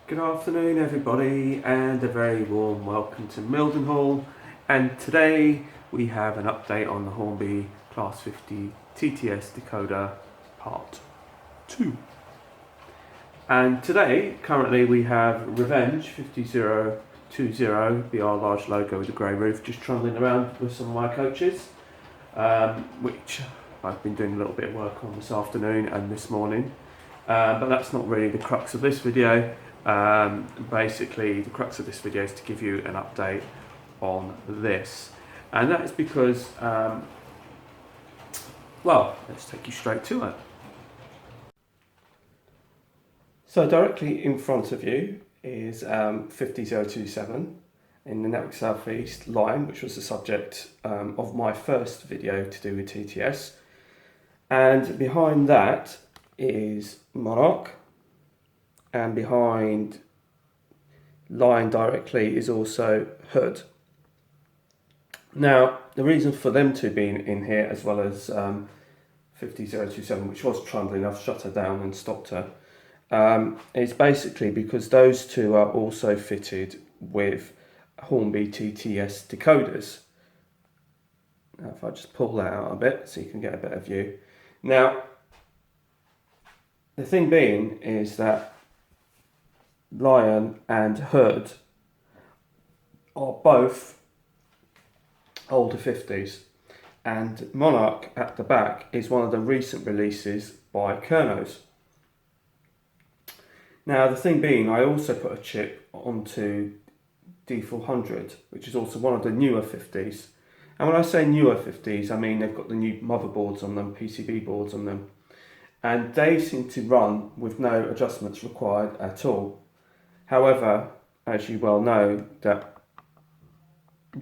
Good afternoon everybody and a very warm welcome to Mildenhall, and today we have an update on the Hornby Class 50 TTS Decoder Part 2. And today, currently we have Revenge 5020 be our large logo with the grey roof, just trundling around with some of my coaches, which I've been doing a little bit of work on this afternoon and this morning, but that's not really the crux of this video. Basically the crux of this video is to give you an update on this, and that is because well, let's take you straight to it. So directly in front of you is 50027 in the Network Southeast line, which was the subject of my first video to do with TTS, and behind that is Monarch, and behind line directly is also Hood. Now the reason for them to be in here, as well as 50027, which was trundling, I've shut her down and stopped her, is basically because those two are also fitted with Hornby TTS decoders. Now if I just pull that out a bit so you can get a better view. Now the thing being is that Lion and Hood are both older 50s, and Monarch at the back is one of the recent releases by Kernos. Now the thing being, I also put a chip onto D400, which is also one of the newer 50s, and when I say newer 50s, I mean they've got the new motherboards on them, PCB boards on them, and they seem to run with no adjustments required at all. However, as you well know, that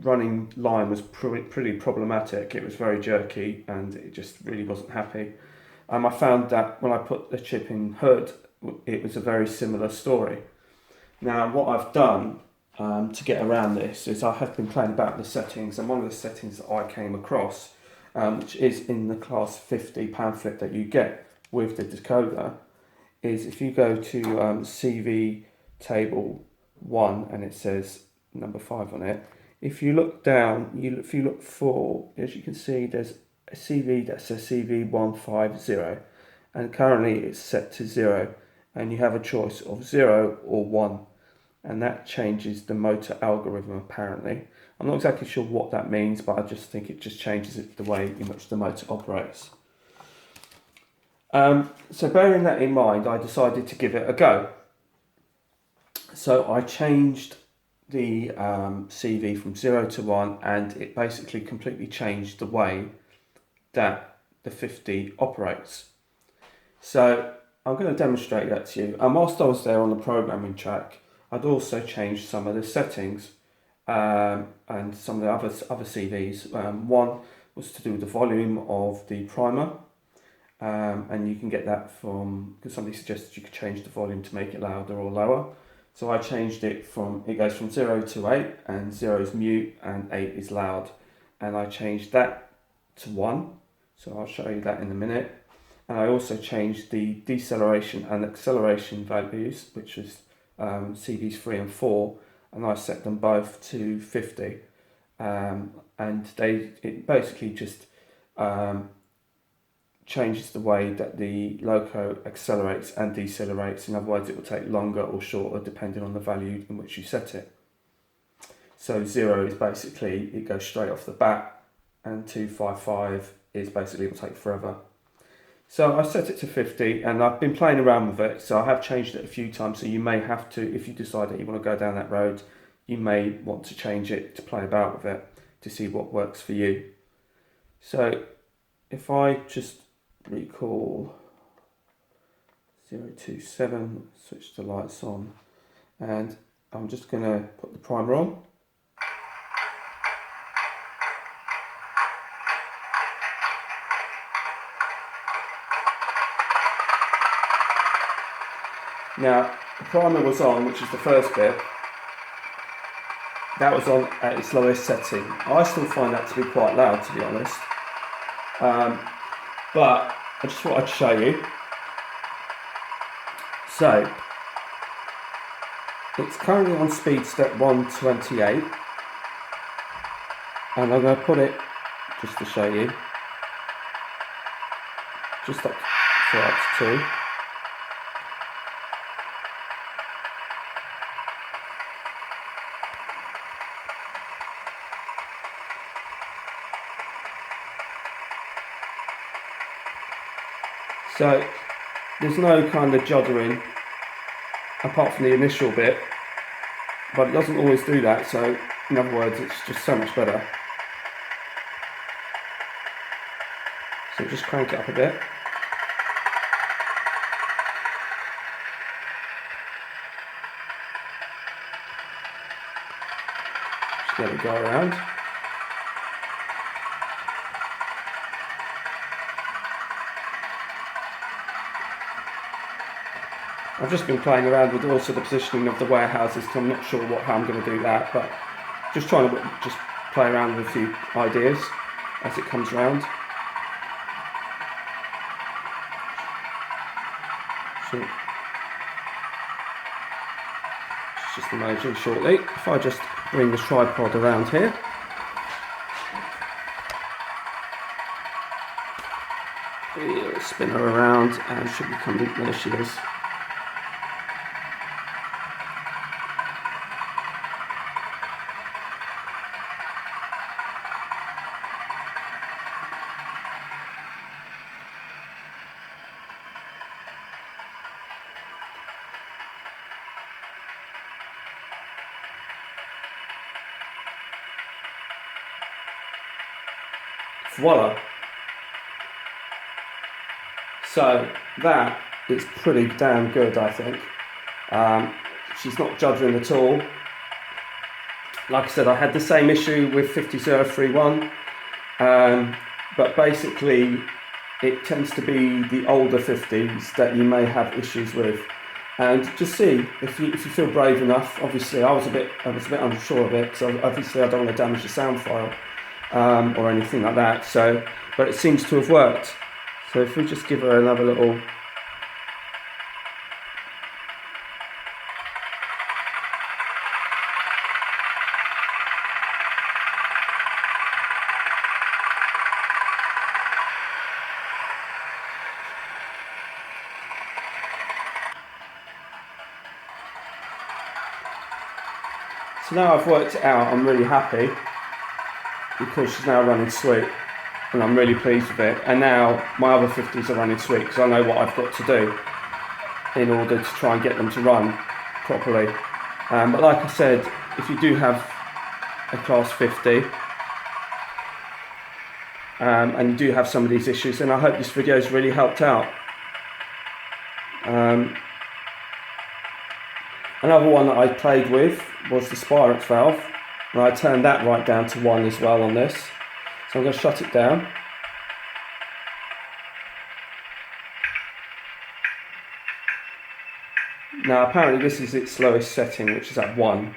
running line was pretty problematic. It was very jerky and it just really wasn't happy. I found that when I put the chip in Hood, it was a very similar story. Now what I've done to get around this is I have been playing about the settings, and one of the settings that I came across, which is in the Class 50 pamphlet that you get with the decoder, is if you go to CV table 1 and it says number 5 on it, if you look down, if you look for, as you can see, there's a CV that says CV150, and currently it's set to 0, and you have a choice of 0 or 1, and that changes the motor algorithm apparently. I'm not exactly sure what that means, but I just think it just changes it the way in which the motor operates. So bearing that in mind, I decided to give it a go. So I changed the CV from 0 to 1, and it basically completely changed the way that the 50 operates. So I'm going to demonstrate that to you. And whilst I was there on the programming track, I'd also changed some of the settings and some of the other CVs. One was to do with the volume of the primer, and you can get that from, because somebody suggested you could change the volume to make it louder or lower. So I changed it it goes from 0 to 8, and 0 is mute and 8 is loud. And I changed that to 1, so I'll show you that in a minute. And I also changed the deceleration and acceleration values, which was CVs 3 and 4, and I set them both to 50. And it basically just changes the way that the loco accelerates and decelerates. In other words, it will take longer or shorter depending on the value in which you set it. So 0 is basically, it goes straight off the bat, and 255 is basically, it will take forever. So I set it to 50, and I've been playing around with it, so I have changed it a few times, so you may have to, if you decide that you want to go down that road, you may want to change it to play about with it to see what works for you. So if I just recall 027, switch the lights on, and I'm just going to put the primer on. Now the primer was on, which is the first bit. That was on at its lowest setting. I still find that to be quite loud, to be honest. But I just thought I'd show you. So It's currently on speed step 128, and I'm going to put it, just to show you, just up to 2. So there's no kind of juddering apart from the initial bit, but it doesn't always do that, so in other words it's just so much better. So just crank it up a bit. Just let it go around. I've just been playing around with also the positioning of the warehouses, so I'm not sure how I'm going to do that, but just trying to just play around with a few ideas as it comes around. So it's just emerging shortly. If I just bring the tripod around here. Spin her around and should be coming, there she is. Voila. So that is pretty damn good, I think. She's not juddering at all. Like I said, I had the same issue with 50031, but basically it tends to be the older 50s that you may have issues with. And just see if you feel brave enough. Obviously, I was a bit unsure of it, because obviously I don't want to damage the sound file or anything like that. So, but it seems to have worked. So if we just give her another little. So now I've worked it out, I'm really happy because she's now running sweet and I'm really pleased with it. And now my other 50s are running sweet because I know what I've got to do in order to try and get them to run properly. But like I said, if you do have a class 50 and you do have some of these issues, then I hope this video has really helped out. Another one that I played with was the Spirex valve, and I turned that right down to 1 as well on this. So I'm going to shut it down. Now apparently this is its slowest setting, which is at 1.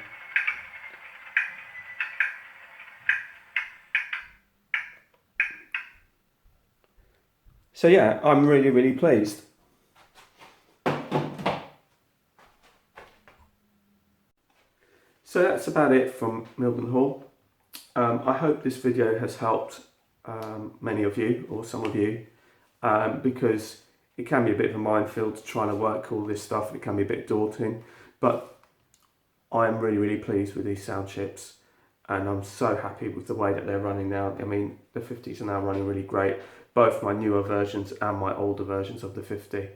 So yeah, I'm really, really pleased. So that's about it from Mildenhall. I hope this video has helped many of you, or some of you, because it can be a bit of a minefield trying to work all this stuff. It can be a bit daunting, but I am really, really pleased with these sound chips, and I'm so happy with the way that they're running now. I mean, the 50s are now running really great, both my newer versions and my older versions of the 50.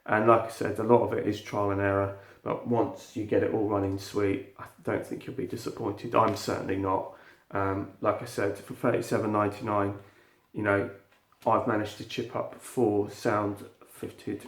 And like I said, a lot of it is trial and error, but once you get it all running sweet, I don't think you'll be disappointed. I'm certainly not. Like I said, for $37.99, you know, I've managed to chip up 4 sound 50s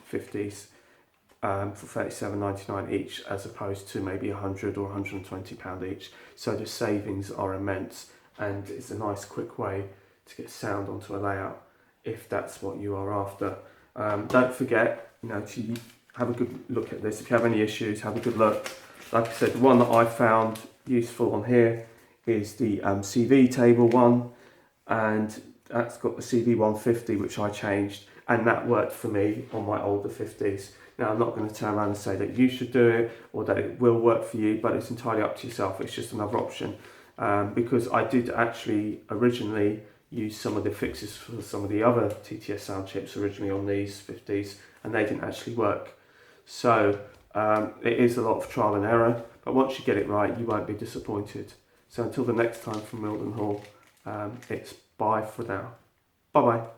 for $37.99 each, as opposed to maybe £100 or £120 each. So the savings are immense, and it's a nice quick way to get sound onto a layout if that's what you are after. Don't forget, you know, to have a good look at this. If you have any issues, have a good look. Like I said, the one that I found useful on here is the CV table one, and that's got the CV 150, which I changed, and that worked for me on my older 50s. Now, I'm not going to turn around and say that you should do it or that it will work for you, but it's entirely up to yourself. It's just another option, because I did actually originally use some of the fixes for some of the other TTS sound chips originally on these 50s, and they didn't actually work. So it is a lot of trial and error, but once you get it right, you won't be disappointed. So until the next time from Milden Hall, it's bye for now. Bye bye.